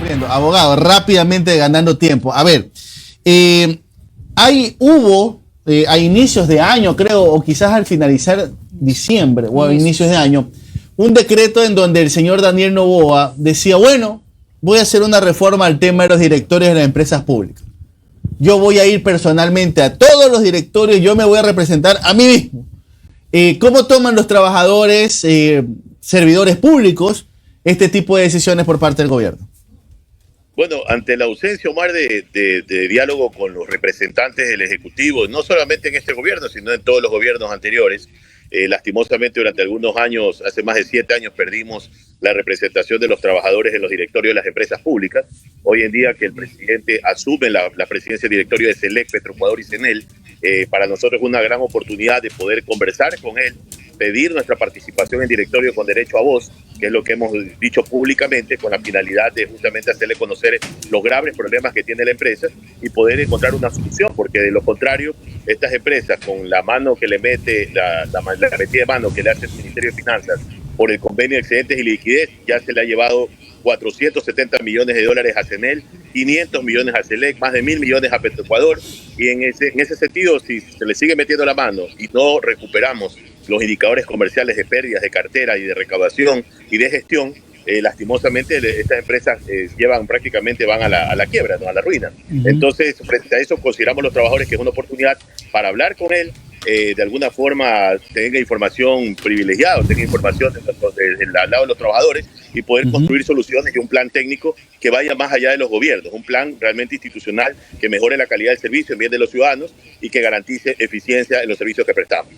viendo. Abogado, rápidamente ganando tiempo. A ver, hubo a inicios de año, creo, o quizás al finalizar diciembre o a inicios de año, un decreto en donde el señor Daniel Noboa decía, bueno, voy a hacer una reforma al tema de los directorios de las empresas públicas. Yo voy a ir personalmente a todos los directorios, yo me voy a representar a mí mismo. ¿Cómo toman los trabajadores, servidores públicos, este tipo de decisiones por parte del gobierno? Bueno, ante la ausencia, Omar, de diálogo con los representantes del Ejecutivo, no solamente en este gobierno, sino en todos los gobiernos anteriores, lastimosamente durante algunos años, hace más de 7 años, perdimos la representación de los trabajadores en los directorios de las empresas públicas. Hoy en día que el presidente asume la presidencia del directorio de SELEC, Petroecuador y CENEL, para nosotros es una gran oportunidad de poder conversar con él, pedir nuestra participación en directorio con derecho a voz, que es lo que hemos dicho públicamente, con la finalidad de justamente hacerle conocer los graves problemas que tiene la empresa y poder encontrar una solución, porque de lo contrario, estas empresas, con la mano que le mete, la metida de mano que le hace el Ministerio de Finanzas por el convenio de excedentes y liquidez, ya se le ha llevado 470 millones de dólares a CENEL, 500 millones a SELEC, más de 1.000 millones a Petroecuador, y en ese sentido, si se le sigue metiendo la mano y no recuperamos los indicadores comerciales de pérdidas de cartera y de recaudación y de gestión, lastimosamente estas empresas van a la quiebra, ¿no? A la ruina. Entonces, frente a eso, consideramos los trabajadores que es una oportunidad para hablar con él, de alguna forma tenga información privilegiada, tenga información del lado de los trabajadores y poder construir soluciones y un plan técnico que vaya más allá de los gobiernos, un plan realmente institucional que mejore la calidad del servicio en bien de los ciudadanos y que garantice eficiencia en los servicios que prestamos.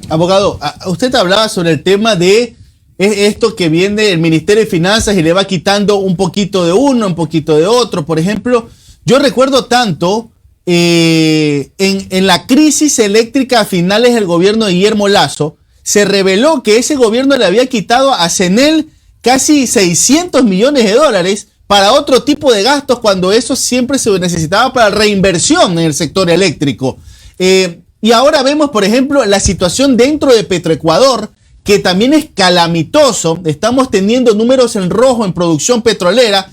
Abogado, usted hablaba sobre el tema de esto que viene el Ministerio de Finanzas y le va quitando un poquito de uno, un poquito de otro. Por ejemplo, yo recuerdo tanto en la crisis eléctrica a finales del gobierno de Guillermo Lasso, se reveló que ese gobierno le había quitado a CENEL casi 600 millones de dólares para otro tipo de gastos, cuando eso siempre se necesitaba para reinversión en el sector eléctrico. Y ahora vemos, por ejemplo, la situación dentro de Petroecuador, que también es calamitoso. Estamos teniendo números en rojo en producción petrolera.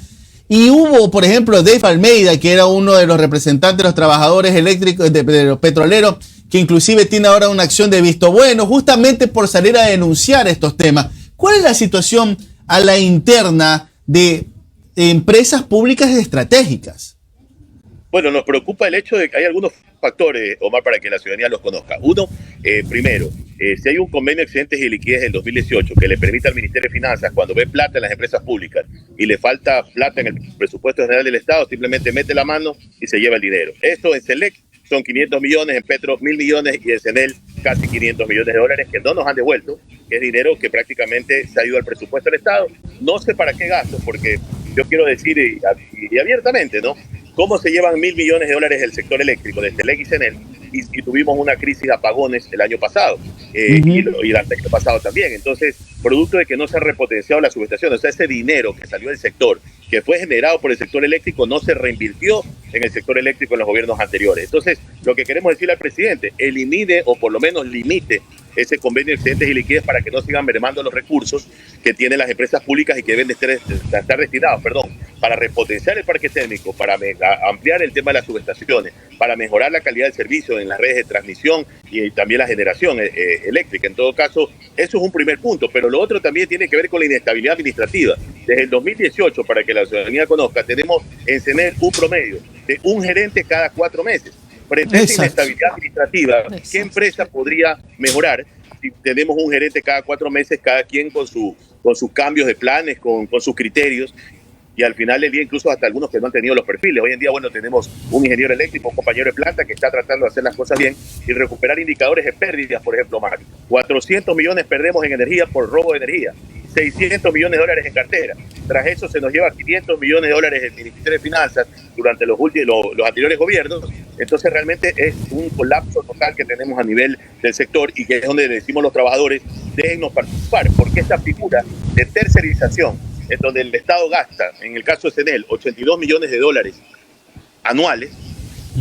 Y hubo, por ejemplo, Dave Almeida, que era uno de los representantes de los trabajadores eléctricos, de los petroleros, que inclusive tiene ahora una acción de visto bueno, justamente por salir a denunciar estos temas. ¿Cuál es la situación a la interna de empresas públicas estratégicas? Bueno, nos preocupa el hecho de que hay algunos factores, Omar, para que la ciudadanía los conozca. Uno, primero, si hay un convenio de excedentes y liquidez del 2018 que le permite al Ministerio de Finanzas, cuando ve plata en las empresas públicas y le falta plata en el presupuesto general del Estado, simplemente mete la mano y se lleva el dinero. Esto en SELEC son 500 millones, en Petro 1.000 millones y en CENEL casi 500 millones de dólares que no nos han devuelto, que es dinero que prácticamente se ha ido al presupuesto del Estado. No sé para qué gasto, porque yo quiero decir y abiertamente, ¿no? ¿Cómo se llevan 1.000 millones de dólares del sector eléctrico, de SELEC y CENEL? Y tuvimos una crisis de apagones el año pasado y el año pasado también. Entonces, producto de que no se ha repotenciado la subestación, o sea, ese dinero que salió del sector, que fue generado por el sector eléctrico, no se reinvirtió en el sector eléctrico en los gobiernos anteriores. Entonces, lo que queremos decirle al presidente, elimine o por lo menos limite ese convenio de excedentes y liquidez para que no sigan mermando los recursos que tienen las empresas públicas y que deben de estar destinados, para repotenciar el parque térmico, para ampliar el tema de las subestaciones, para mejorar la calidad del servicio en las redes de transmisión y también la generación eléctrica. En todo caso, eso es un primer punto, pero lo otro también tiene que ver con la inestabilidad administrativa. Desde el 2018, para que la ciudadanía conozca, tenemos en CENEL un promedio de un gerente cada 4 meses. Frente a esa inestabilidad administrativa, ¿qué empresa podría mejorar si tenemos un gerente cada 4 meses, cada quien con sus cambios de planes, con sus criterios? Y al final del día, incluso hasta algunos que no han tenido los perfiles. Hoy en día, bueno, tenemos un ingeniero eléctrico, un compañero de planta que está tratando de hacer las cosas bien y recuperar indicadores de pérdidas, por ejemplo, Mario. 400 millones perdemos en energía por robo de energía. 600 millones de dólares en cartera. Tras eso se nos lleva 500 millones de dólares el Ministerio de Finanzas durante los anteriores gobiernos. Entonces realmente es un colapso total que tenemos a nivel del sector y que es donde le decimos a los trabajadores, déjennos participar, porque esta figura de tercerización, en donde el Estado gasta, en el caso de CENEL, 82 millones de dólares anuales,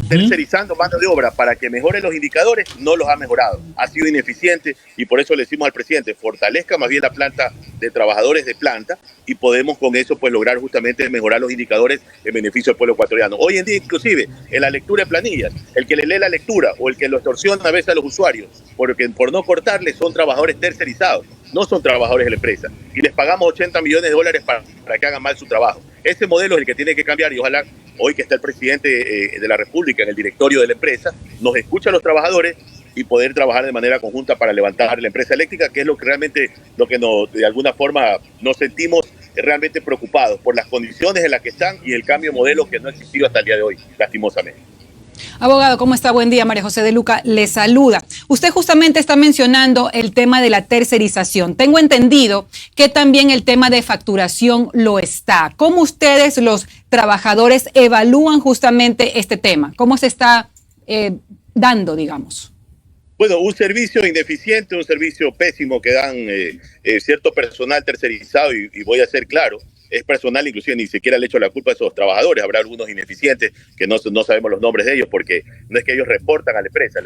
tercerizando mano de obra para que mejore los indicadores, no los ha mejorado. Ha sido ineficiente y por eso le decimos al presidente, fortalezca más bien la planta de trabajadores de planta y podemos con eso pues lograr justamente mejorar los indicadores en beneficio del pueblo ecuatoriano. Hoy en día inclusive en la lectura de planillas, el que le lee la lectura o el que lo extorsiona a veces a los usuarios porque por no cortarles son trabajadores tercerizados, no son trabajadores de la empresa y les pagamos 80 millones de dólares para que hagan mal su trabajo. Ese modelo es el que tiene que cambiar y ojalá hoy que está el presidente de la República en el directorio de la empresa, nos escucha a los trabajadores y poder trabajar de manera conjunta para levantar la empresa eléctrica, que es lo que realmente, de alguna forma nos sentimos realmente preocupados por las condiciones en las que están y el cambio de modelo que no ha existido hasta el día de hoy, lastimosamente. Abogado, ¿cómo está? Buen día, María José de Luca le saluda. Usted justamente está mencionando el tema de la tercerización. Tengo entendido que también el tema de facturación lo está. ¿Cómo ustedes, los trabajadores, evalúan justamente este tema? ¿Cómo se está dando, digamos? Bueno, un servicio ineficiente, un servicio pésimo que dan cierto personal tercerizado y voy a ser claro, es personal, inclusive ni siquiera le echo la culpa a esos trabajadores. Habrá algunos ineficientes que no sabemos los nombres de ellos porque no es que ellos reportan a la empresa.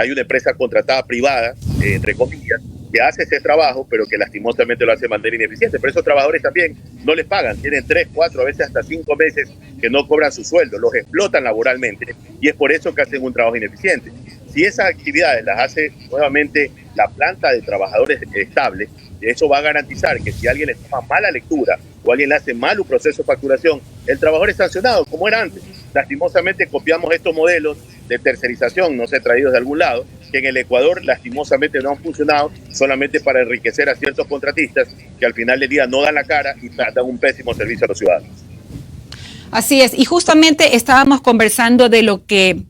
Hay una empresa contratada privada, entre comillas, que hace ese trabajo, pero que lastimosamente lo hace de manera ineficiente. Pero esos trabajadores también no les pagan. Tienen 3, 4, a veces hasta 5 meses que no cobran su sueldo. Los explotan laboralmente y es por eso que hacen un trabajo ineficiente. Si esas actividades las hace nuevamente la planta de trabajadores estable, eso va a garantizar que si alguien le toma mala lectura o alguien le hace mal un proceso de facturación, el trabajador es sancionado, como era antes. Lastimosamente copiamos estos modelos de tercerización, no sé, traídos de algún lado, que en el Ecuador lastimosamente no han funcionado solamente para enriquecer a ciertos contratistas que al final del día no dan la cara y dan un pésimo servicio a los ciudadanos. Así es, y justamente estábamos conversando de lo que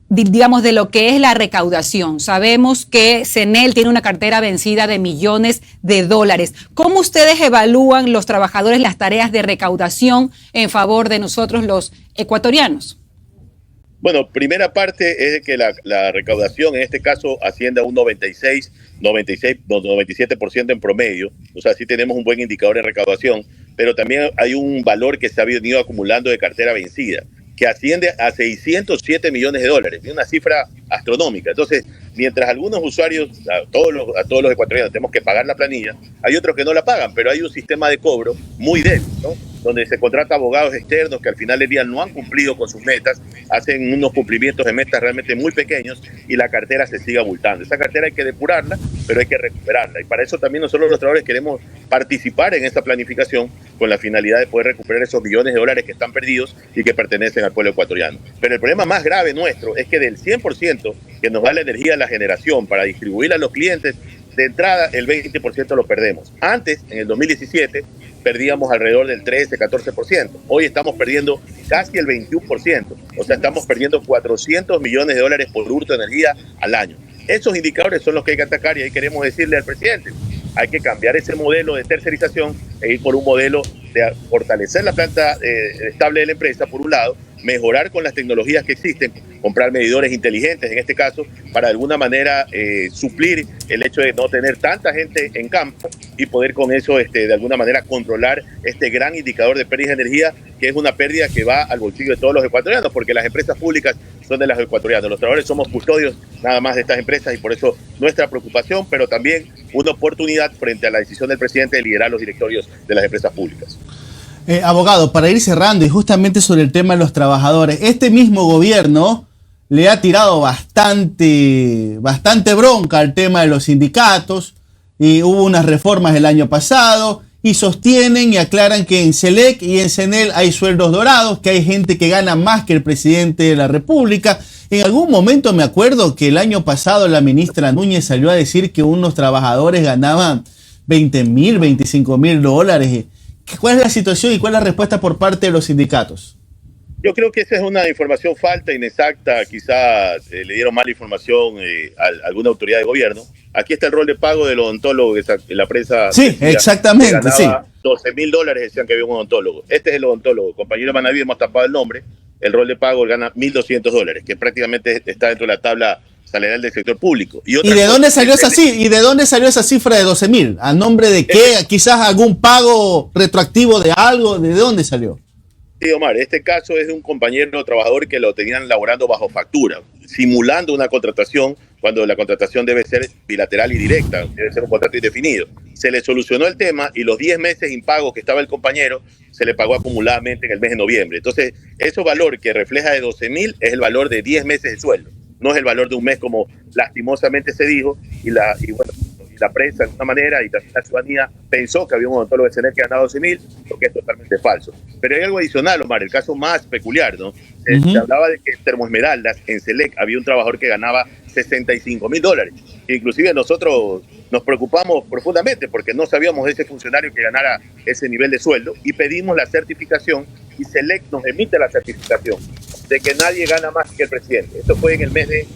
es la recaudación. Sabemos que CENEL tiene una cartera vencida de millones de dólares. ¿Cómo ustedes evalúan los trabajadores las tareas de recaudación en favor de nosotros los ecuatorianos? Bueno, primera parte es que la recaudación, en este caso, asciende a un 97% en promedio. O sea, sí tenemos un buen indicador de recaudación, pero también hay un valor que se ha venido acumulando de cartera vencida, que asciende a 607 millones de dólares, una cifra astronómica. Entonces, mientras algunos usuarios, a todos los ecuatorianos, tenemos que pagar la planilla, hay otros que no la pagan, pero hay un sistema de cobro muy débil, ¿no? Donde se contrata abogados externos que al final del día no han cumplido con sus metas, hacen unos cumplimientos de metas realmente muy pequeños y la cartera se sigue abultando. Esa cartera hay que depurarla, pero hay que recuperarla. Y para eso también nosotros los trabajadores queremos participar en esta planificación con la finalidad de poder recuperar esos millones de dólares que están perdidos y que pertenecen al pueblo ecuatoriano. Pero el problema más grave nuestro es que del 100% que nos da la energía a la generación para distribuirla a los clientes, de entrada el 20% lo perdemos. Antes, en el 2017, perdíamos alrededor del 13-14%. Hoy estamos perdiendo casi el 21%. O sea, estamos perdiendo 400 millones de dólares por hurto de energía al año. Esos indicadores son los que hay que atacar y ahí queremos decirle al presidente, hay que cambiar ese modelo de tercerización e ir por un modelo de fortalecer la planta estable de la empresa, por un lado, mejorar con las tecnologías que existen, comprar medidores inteligentes en este caso, para de alguna manera suplir el hecho de no tener tanta gente en campo y poder con eso de alguna manera controlar este gran indicador de pérdida de energía, que es una pérdida que va al bolsillo de todos los ecuatorianos, porque las empresas públicas son de los ecuatorianos. Los trabajadores somos custodios nada más de estas empresas y por eso nuestra preocupación, pero también una oportunidad frente a la decisión del presidente de liderar los directorios de las empresas públicas. Abogado, para ir cerrando y justamente sobre el tema de los trabajadores, este mismo gobierno le ha tirado bastante bronca al tema de los sindicatos y hubo unas reformas el año pasado y sostienen y aclaran que en SELEC y en CENEL hay sueldos dorados, que hay gente que gana más que el presidente de la República. En algún momento me acuerdo que el año pasado la ministra Núñez salió a decir que unos trabajadores ganaban 20.000, 25.000 dólares. ¿Cuál es la situación y cuál es la respuesta por parte de los sindicatos? Yo creo que esa es una información falta, inexacta, quizás le dieron mala información a alguna autoridad de gobierno. Aquí está el rol de pago del odontólogo, que la prensa... Sí, exactamente, sí. 12.000 dólares decían que había un odontólogo. Este es el odontólogo. Compañero Manaví, hemos tapado el nombre. El rol de pago gana 1.200 dólares, que prácticamente está dentro de la tabla salarial del sector público. ¿Y de dónde salió esa cifra de 12.000? ¿A nombre de qué? ¿Quizás algún pago retroactivo de algo? ¿De dónde salió? Sí, Omar, este caso es de un compañero trabajador que lo tenían laborando bajo factura, simulando una contratación cuando la contratación debe ser bilateral y directa, debe ser un contrato indefinido. Se le solucionó el tema y los 10 meses impagos que estaba el compañero se le pagó acumuladamente en el mes de noviembre. Entonces, ese valor que refleja de 12.000 es el valor de 10 meses de sueldo, no es el valor de un mes como lastimosamente se dijo y la prensa de alguna manera y también la ciudadanía pensó que había un odontólogo de SENEL que ganaba 12.000, lo que es totalmente falso. Pero hay algo adicional, Omar, el caso más peculiar, ¿no? Se hablaba de que en Termoesmeraldas, en Select, había un trabajador que ganaba $65.000. Inclusive nosotros nos preocupamos profundamente porque no sabíamos de ese funcionario que ganara ese nivel de sueldo y pedimos la certificación y Select nos emite la certificación de que nadie gana más que el presidente. Esto fue en el mes de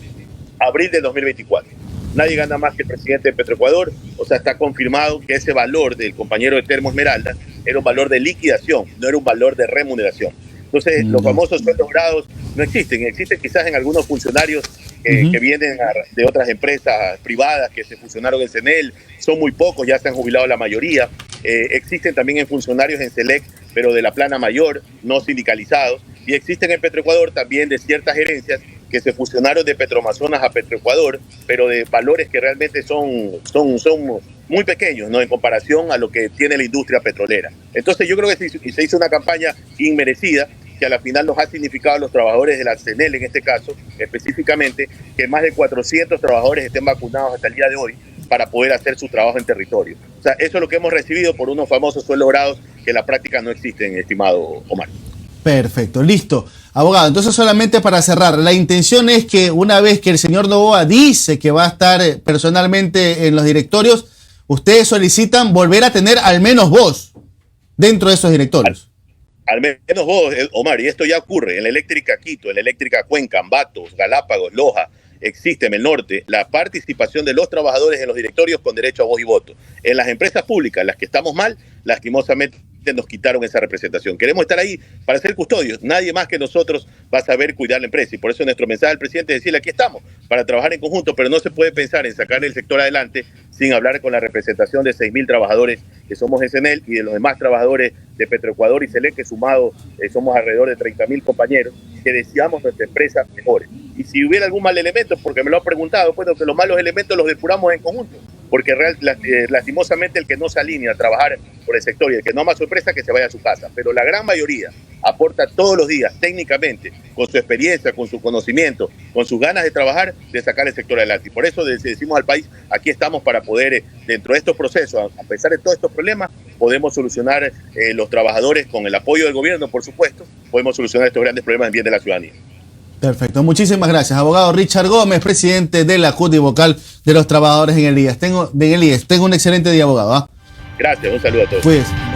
abril de 2024. Nadie gana más que el presidente de Petroecuador, o sea, está confirmado que ese valor del compañero de Termoesmeralda era un valor de liquidación, no era un valor de remuneración. Entonces, los famosos sueldos dorados no existen quizás en algunos funcionarios que vienen de otras empresas privadas que se fusionaron en SENEL, son muy pocos, ya se han jubilado la mayoría. Existen también en funcionarios en Select, pero de la plana mayor, no sindicalizados, y existen en Petroecuador también de ciertas gerencias que se fusionaron de Petroamazonas a Petroecuador, pero de valores que realmente son muy pequeños, ¿no?, en comparación a lo que tiene la industria petrolera. Entonces yo creo que se hizo una campaña inmerecida que a la final nos ha significado a los trabajadores de la SENEL, en este caso, específicamente, que más de 400 trabajadores estén vacunados hasta el día de hoy para poder hacer su trabajo en territorio. O sea, eso es lo que hemos recibido por unos famosos sueldos dorados que en la práctica no existen, estimado Omar. Perfecto, listo. Abogado, entonces solamente para cerrar, la intención es que una vez que el señor Noboa dice que va a estar personalmente en los directorios, ustedes solicitan volver a tener al menos voz dentro de esos directorios. Al menos vos, Omar, y esto ya ocurre en la eléctrica Quito, en la eléctrica Cuenca, Ambatos, Galápagos, Loja, existe en el norte la participación de los trabajadores en los directorios con derecho a voz y voto. En las empresas públicas, las que estamos mal, lastimosamente nos quitaron esa representación. Queremos estar ahí para ser custodios. Nadie más que nosotros va a saber cuidar la empresa. Y por eso nuestro mensaje al presidente es decirle, aquí estamos, para trabajar en conjunto, pero no se puede pensar en sacar el sector adelante sin hablar con la representación de 6.000 trabajadores que somos en SENEL y de los demás trabajadores de Petroecuador y Select, que sumados somos alrededor de 30.000 compañeros que deseamos nuestra empresa mejore. Y si hubiera algún mal elemento, porque me lo han preguntado, pues que los malos elementos los depuramos en conjunto, porque lastimosamente el que no se alinea a trabajar por el sector y el que no ama su empresa, que se vaya a su casa. Pero la gran mayoría aporta todos los días, técnicamente, con su experiencia, con su conocimiento, con sus ganas de trabajar, de sacar el sector adelante. Y por eso decimos al país, aquí estamos para poder, dentro de estos procesos, a pesar de todos estos problemas, podemos solucionar los trabajadores con el apoyo del gobierno, por supuesto, podemos solucionar estos grandes problemas en bien de la ciudadanía. Perfecto, muchísimas gracias. Abogado Richard Gómez, presidente de la Junta y vocal de los trabajadores en el IES. Tengo un excelente día, abogado. Gracias, un saludo a todos. Cuídese.